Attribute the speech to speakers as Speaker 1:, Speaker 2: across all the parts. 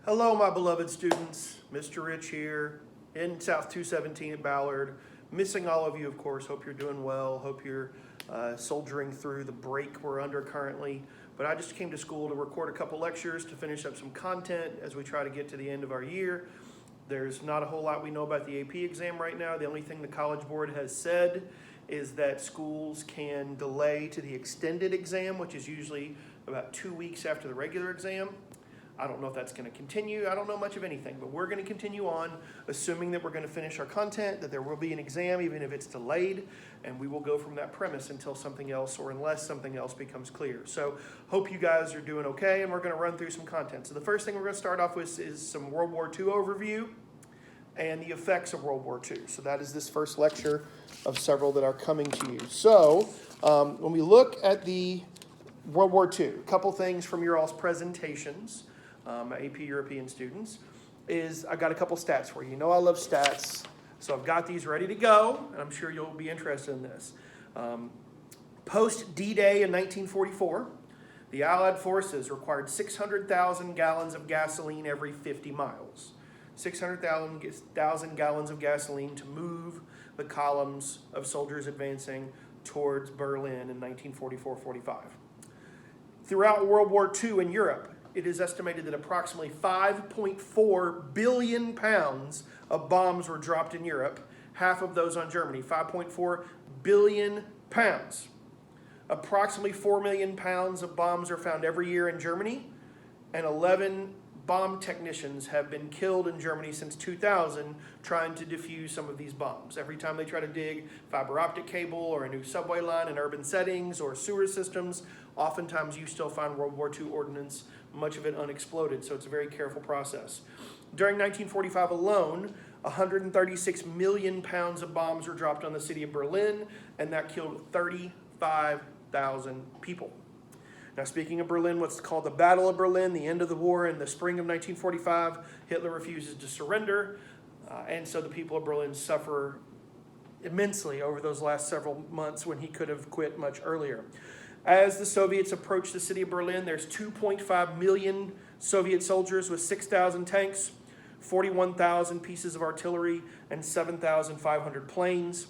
Speaker 1: Hello, my beloved students. Mr. Rich here in South 217 at Ballard. Missing all of you, of course. Hope you're doing well. Hope you're soldiering through the break we're under currently. But I just came to school to record a couple lectures to finish up some content as we try to get to the end of our year. There's not a whole lot we know about the AP exam right now. The only thing the College Board has said is that schools can delay to the extended exam, which is usually about 2 weeks after the regular exam. I don't know if that's going to continue. I don't know much of anything, but we're going to continue on, assuming that we're going to finish our content, that there will be an exam, even if it's delayed, and we will go from that premise until something else or unless something else becomes clear. So hope you guys are doing okay, and we're going to run through some content. So the first thing we're going to start off with is some World War II overview and the effects of World War II. So that is this first lecture of several that are coming to you. So when we look at the World War II, a couple things from your all's presentations, AP European students, is I got a couple stats for you. You know I love stats, so I've got these ready to go, and I'm sure you'll be interested in this. Post D-Day in 1944, the Allied forces required 600,000 gallons of gasoline every 50 miles. 600,000 gallons of gasoline to move the columns of soldiers advancing towards Berlin in 1944-45. Throughout World War II in Europe, it is estimated that approximately 5.4 billion pounds of bombs were dropped in Europe, half of those on Germany, 5.4 billion pounds. Approximately 4 million pounds of bombs are found every year in Germany, and 11 bomb technicians have been killed in Germany since 2000 trying to defuse some of these bombs. Every time they try to dig fiber optic cable or a new subway line in urban settings or sewer systems, oftentimes you still find World War II ordnance, much of it unexploded, so it's a very careful process. During 1945 alone, 136 million pounds of bombs were dropped on the city of Berlin, and that killed 35,000 people. Now, speaking of Berlin, what's called the Battle of Berlin, the end of the war in the spring of 1945, Hitler refuses to surrender, and so the people of Berlin suffer immensely over those last several months when he could have quit much earlier. As the Soviets approach the city of Berlin, there's 2.5 million Soviet soldiers with 6,000 tanks, 41,000 pieces of artillery, and 7,500 planes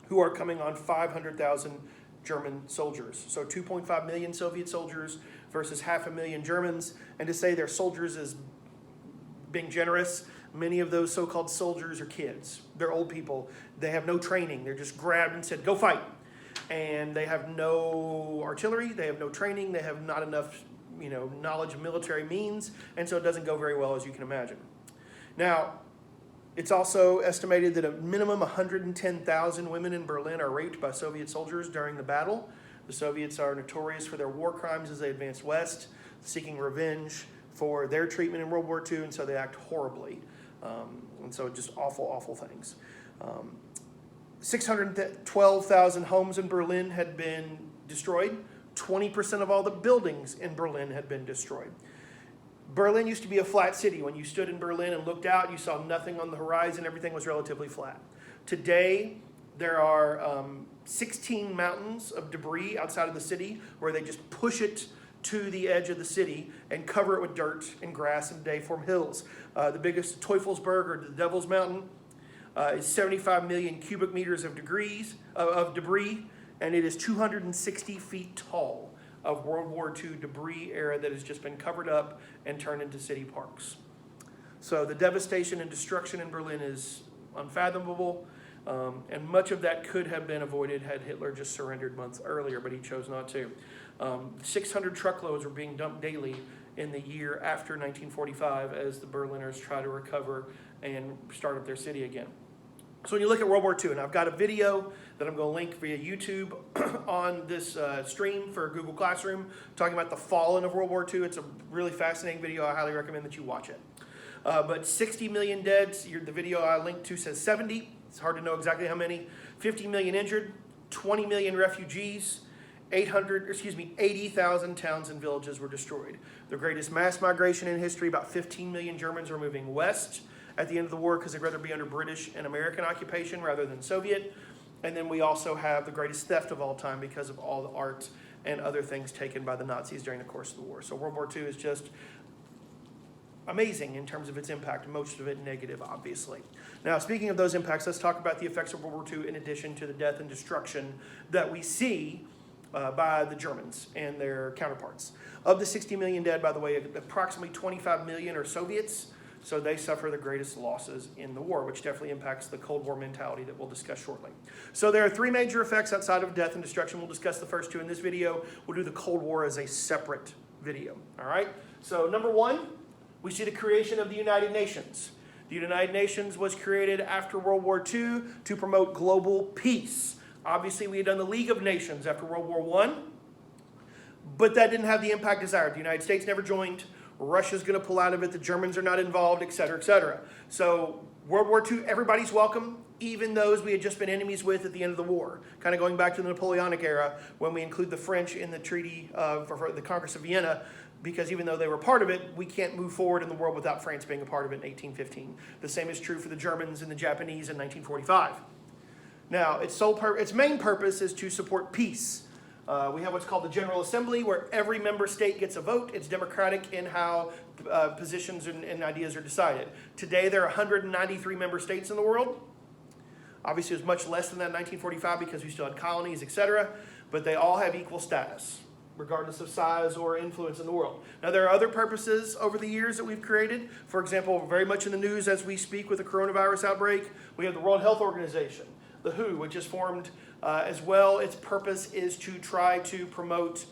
Speaker 1: who are coming on 500,000 German soldiers. So 2.5 million Soviet soldiers versus 500,000 Germans. And to say they're soldiers is being generous. Many of those so-called soldiers are kids. They're old people. They have no training. They're just grabbed and said, go fight. And they have no artillery. They have no training. They have not enough, knowledge of military means. And so it doesn't go very well, as you can imagine. Now, it's also estimated that a minimum 110,000 women in Berlin are raped by Soviet soldiers during the battle. The Soviets are notorious for their war crimes as they advance west, seeking revenge for their treatment in World War II, and so they act horribly. And so just awful, awful things. 612,000 homes in Berlin had been destroyed. 20% of all the buildings in Berlin had been destroyed. Berlin used to be a flat city. When you stood in Berlin and looked out, you saw nothing on the horizon. Everything was relatively flat. Today, there are 16 mountains of debris outside of the city where they just push it to the edge of the city and cover it with dirt and grass, and they form hills. The biggest, Teufelsberg, or the Devil's Mountain, is 75 million cubic meters of debris, and it is 260 feet tall of World War II debris era that has just been covered up and turned into city parks. So the devastation and destruction in Berlin is unfathomable, and much of that could have been avoided had Hitler just surrendered months earlier, but he chose not to. 600 truckloads were being dumped daily in the year after 1945 as the Berliners try to recover and start up their city again. So when you look at World War II, and I've got a video that I'm going to link via YouTube on this stream for Google Classroom, talking about the falling of World War II. It's a really fascinating video. I highly recommend that you watch it. But 60 million dead. The video I linked to says 70. It's hard to know exactly how many. 50 million injured, 20 million refugees, 80,000 towns and villages were destroyed. The greatest mass migration in history. About 15 million Germans were moving west at the end of the war because they'd rather be under British and American occupation rather than Soviet. And then we also have the greatest theft of all time because of all the art and other things taken by the Nazis during the course of the war. So World War II is just amazing in terms of its impact, most of it negative, obviously. Now, speaking of those impacts, let's talk about the effects of World War II in addition to the death and destruction that we see by the Germans and their counterparts. Of the 60 million dead, by the way, approximately 25 million are Soviets, so they suffer the greatest losses in the war, which definitely impacts the Cold War mentality that we'll discuss shortly. So there are three major effects outside of death and destruction. We'll discuss the first two in this video. We'll do the Cold War as a separate video, all right? So number one, we see the creation of the United Nations. The United Nations was created after World War II to promote global peace. Obviously, we had done the League of Nations after World War I, but that didn't have the impact desired. The United States never joined. Russia's going to pull out of it. The Germans are not involved, et cetera, et cetera. So World War II, everybody's welcome, even those we had just been enemies with at the end of the war. Kind of going back to the Napoleonic era when we include the French in the treaty for the Congress of Vienna, because even though they were part of it, we can't move forward in the world without France being a part of it in 1815. The same is true for the Germans and the Japanese in 1945. Now, its main purpose is to support peace. We have what's called the General Assembly, where every member state gets a vote. It's democratic in how positions and ideas are decided. Today, there are 193 member states in the world. Obviously, it was much less than that in 1945 because we still had colonies, etc. But they all have equal status, regardless of size or influence in the world. Now, there are other purposes over the years that we've created. For example, very much in the news as we speak with the coronavirus outbreak, we have the World Health Organization, the WHO, which is formed as well. Its purpose is to try to promote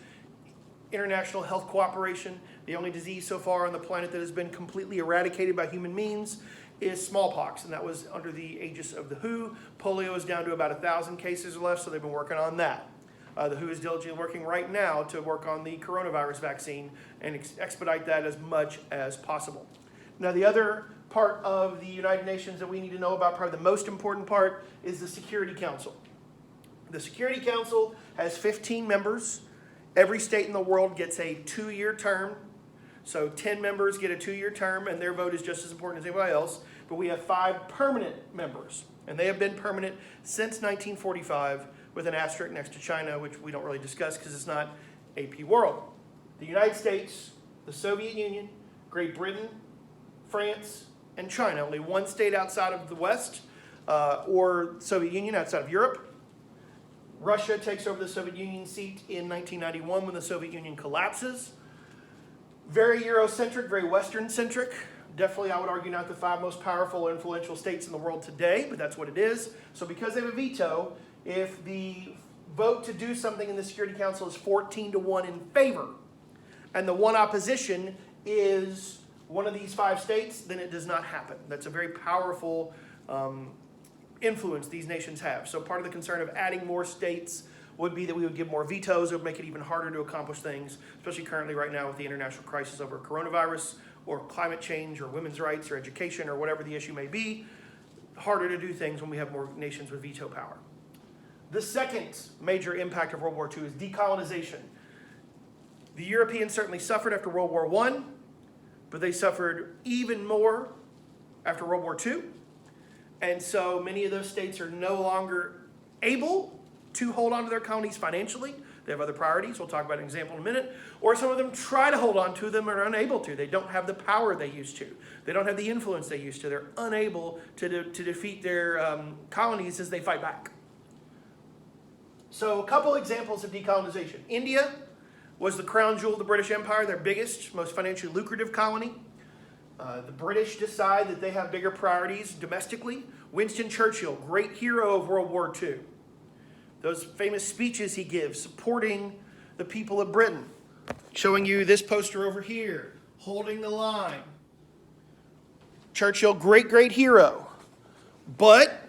Speaker 1: international health cooperation. The only disease so far on the planet that has been completely eradicated by human means is smallpox, and that was under the aegis of the WHO. Polio is down to about 1,000 cases left, so they've been working on that. The WHO is diligently working right now to work on the coronavirus vaccine and expedite that as much as possible. Now, the other part of the United Nations that we need to know about, probably the most important part, is the Security Council. The Security Council has 15 members. Every state in the world gets a 2-year term. So 10 members get a 2-year term, and their vote is just as important as anybody else. But we have 5 permanent members, and they have been permanent since 1945, with an asterisk next to China, which we don't really discuss because it's not AP World. The United States, the Soviet Union, Great Britain, France, and China. Only one state outside of the West, or Soviet Union outside of Europe. Russia takes over the Soviet Union seat in 1991 when the Soviet Union collapses. Very Eurocentric, very Western-centric. Definitely, I would argue, not the 5 most powerful or influential states in the world today, but that's what it is. So because they have a veto, if the vote to do something in the Security Council is 14-1 in favor, and the one opposition is one of these 5 states, then it does not happen. That's a very powerful influence these nations have. So part of the concern of adding more states would be that we would give more vetoes. It would make it even harder to accomplish things, especially currently right now with the international crisis over coronavirus or climate change or women's rights or education or whatever the issue may be. Harder to do things when we have more nations with veto power. The second major impact of World War II is decolonization. The Europeans certainly suffered after World War I, but they suffered even more after World War II. And so many of those states are no longer able to hold on to their colonies financially. They have other priorities. We'll talk about an example in a minute. Or some of them try to hold on to them and are unable to. They don't have the power they used to. They don't have the influence they used to. They're unable to defeat their colonies as they fight back. So a couple examples of decolonization. India was the crown jewel of the British Empire, their biggest, most financially lucrative colony. The British decide that they have bigger priorities domestically. Winston Churchill, great hero of World War II. Those famous speeches he gives supporting the people of Britain. Showing you this poster over here, holding the line. Churchill, great, great hero. But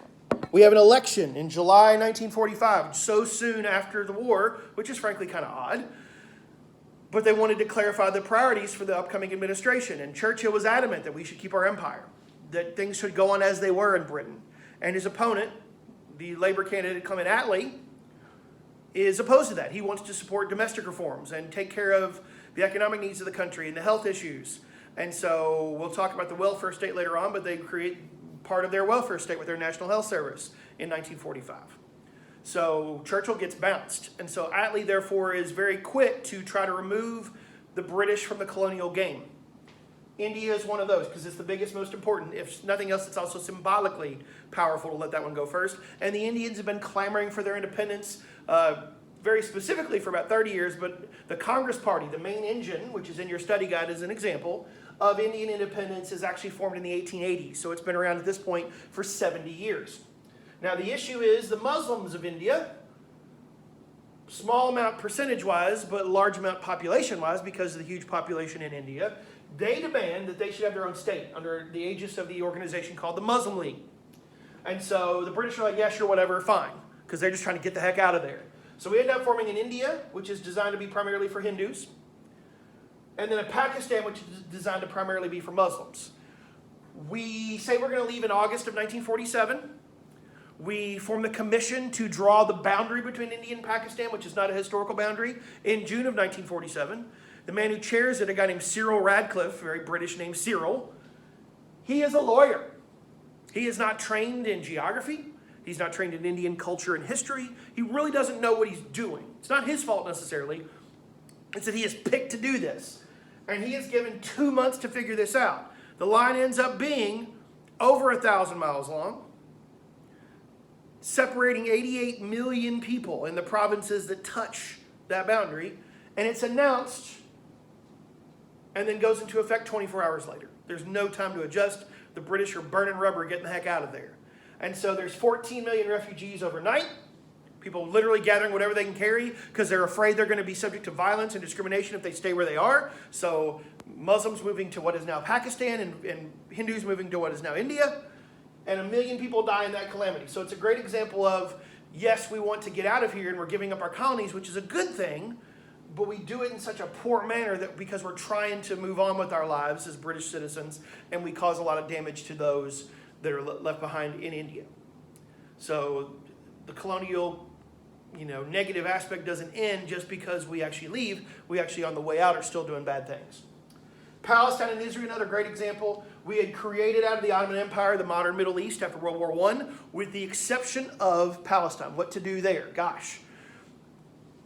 Speaker 1: we have an election in July 1945, so soon after the war, which is frankly kind of odd. But they wanted to clarify the priorities for the upcoming administration. And Churchill was adamant that we should keep our empire, that things should go on as they were in Britain. And his opponent, the Labour candidate Clement Attlee, is opposed to that. He wants to support domestic reforms and take care of the economic needs of the country and the health issues. And so we'll talk about the welfare state later on, but they create part of their welfare state with their National Health Service in 1945. So Churchill gets bounced. And so Attlee, therefore, is very quick to try to remove the British from the colonial game. India is one of those because it's the biggest, most important. If nothing else, it's also symbolically powerful to let that one go first. And the Indians have been clamoring for their independence very specifically for about 30 years, but the Congress Party, the main engine, which is in your study guide as an example, of Indian independence is actually formed in the 1880s. So it's been around at this point for 70 years. Now the issue is the Muslims of India, small amount percentage-wise, but large amount population-wise because of the huge population in India, they demand that they should have their own state under the aegis of the organization called the Muslim League. And so the British are like, yeah, sure, whatever, fine, because they're just trying to get the heck out of there. So we end up forming an India, which is designed to be primarily for Hindus, and then a Pakistan, which is designed to primarily be for Muslims. We say we're going to leave in August of 1947. We form the commission to draw the boundary between India and Pakistan, which is not a historical boundary, in June of 1947. The man who chairs it, a guy named Cyril Radcliffe, very British name Cyril, he is a lawyer. He is not trained in geography. He's not trained in Indian culture and history. He really doesn't know what he's doing. It's not his fault necessarily. It's that he is picked to do this. And he is given 2 months to figure this out. The line ends up being over 1,000 miles long, separating 88 million people in the provinces that touch that boundary. And it's announced and then goes into effect 24 hours later. There's no time to adjust. The British are burning rubber, getting the heck out of there. And so there's 14 million refugees overnight. People literally gathering whatever they can carry because they're afraid they're going to be subject to violence and discrimination if they stay where they are. So Muslims moving to what is now Pakistan and Hindus moving to what is now India. And 1 million people die in that calamity. So it's a great example of, yes, we want to get out of here and we're giving up our colonies, which is a good thing. But we do it in such a poor manner that because we're trying to move on with our lives as British citizens, and we cause a lot of damage to those that are left behind in India. So the colonial, negative aspect doesn't end just because we actually leave. We actually, on the way out, are still doing bad things. Palestine and Israel, another great example. We had created out of the Ottoman Empire the modern Middle East after World War I, with the exception of Palestine. What to do there? Gosh.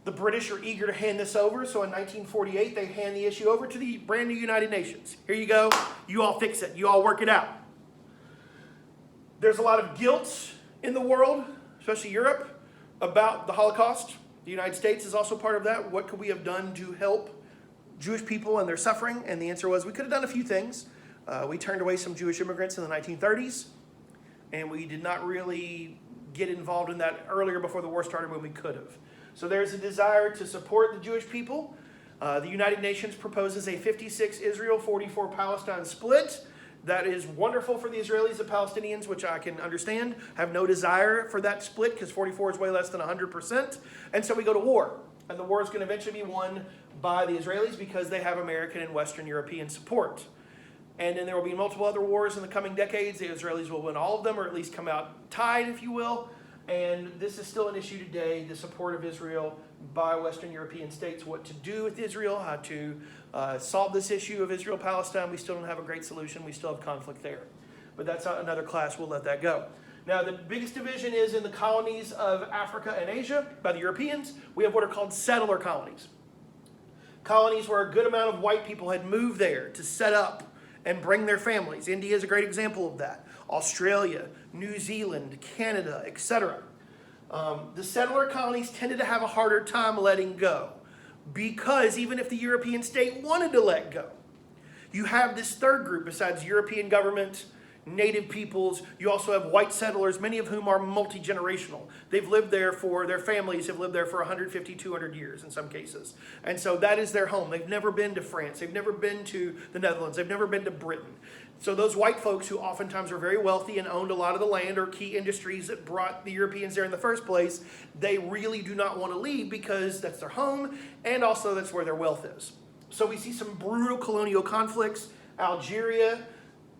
Speaker 1: The British are eager to hand this over, so in 1948, they hand the issue over to the brand new United Nations. Here you go. You all fix it. You all work it out. There's a lot of guilt in the world, especially Europe, about the Holocaust. The United States is also part of that. What could we have done to help Jewish people and their suffering? And the answer was we could have done a few things. We turned away some Jewish immigrants in the 1930s, and we did not really get involved in that earlier before the war started when we could have. So there's a desire to support the Jewish people. The United Nations proposes a 56 Israel, 44 Palestine split. That is wonderful for the Israelis. The Palestinians, which I can understand, have no desire for that split because 44 is way less than 100%. And so we go to war. And the war is going to eventually be won by the Israelis because they have American and Western European support. And then there will be multiple other wars in the coming decades. The Israelis will win all of them, or at least come out tied, if you will. And this is still an issue today, the support of Israel by Western European states, what to do with Israel, how to solve this issue of Israel-Palestine. We still don't have a great solution. We still have conflict there. But that's another class. We'll let that go. Now, the biggest division is in the colonies of Africa and Asia by the Europeans. We have what are called settler colonies. Colonies where a good amount of white people had moved there to set up and bring their families. India is a great example of that. Australia, New Zealand, Canada, etc. The settler colonies tended to have a harder time letting go because even if the European state wanted to let go, you have this third group besides European government, native peoples. You also have white settlers, many of whom are multi-generational. They've lived there their families have lived there for 150, 200 years in some cases. And so that is their home. They've never been to France. They've never been to the Netherlands. They've never been to Britain. So those white folks who oftentimes are very wealthy and owned a lot of the land or key industries that brought the Europeans there in the first place, they really do not want to leave because that's their home and also that's where their wealth is. So we see some brutal colonial conflicts. Algeria,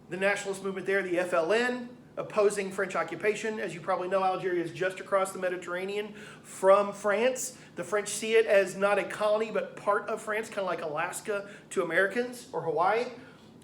Speaker 1: the nationalist movement there, the FLN, opposing French occupation. As you probably know, Algeria is just across the Mediterranean from France. The French see it as not a colony, but part of France, kind of like Alaska to Americans or Hawaii.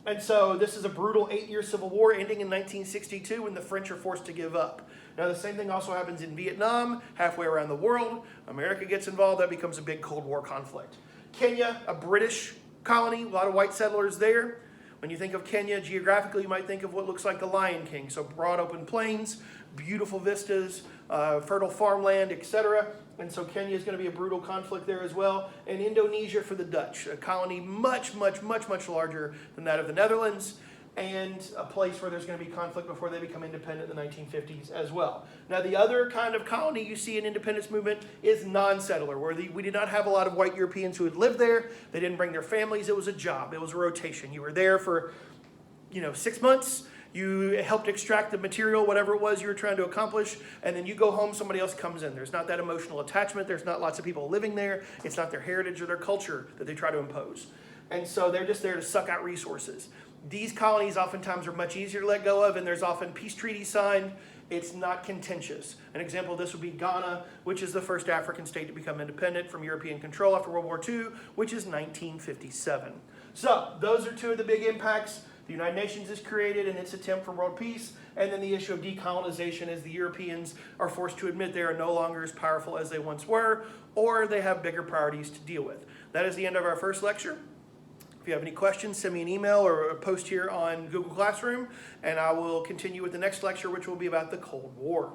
Speaker 1: And so this is a brutal 8-year civil war ending in 1962 when the French are forced to give up. Now the same thing also happens in Vietnam, halfway around the world. America gets involved, that becomes a big Cold War conflict. Kenya, a British colony, a lot of white settlers there. When you think of Kenya, geographically, you might think of what looks like the Lion King. So broad open plains, beautiful vistas, fertile farmland, etc. And so Kenya is going to be a brutal conflict there as well. And Indonesia for the Dutch, a colony much larger than that of the Netherlands, and a place where there's going to be conflict before they become independent in the 1950s as well. Now, the other kind of colony you see in independence movement is non-settler, where we did not have a lot of white Europeans who had lived there. They didn't bring their families. It was a job. It was a rotation. You were there for, 6 months. You helped extract the material, whatever it was you were trying to accomplish, and then you go home, somebody else comes in. There's not that emotional attachment. There's not lots of people living there. It's not their heritage or their culture that they try to impose. And so they're just there to suck out resources. These colonies oftentimes are much easier to let go of, and there's often peace treaties signed. It's not contentious. An example of this would be Ghana, which is the first African state to become independent from European control after World War II, which is 1957. So those are two of the big impacts. The United Nations is created in its attempt for world peace, and then the issue of decolonization as the Europeans are forced to admit they are no longer as powerful as they once were, or they have bigger priorities to deal with. That is the end of our first lecture. If you have any questions, send me an email or a post here on Google Classroom, and I will continue with the next lecture, which will be about the Cold War.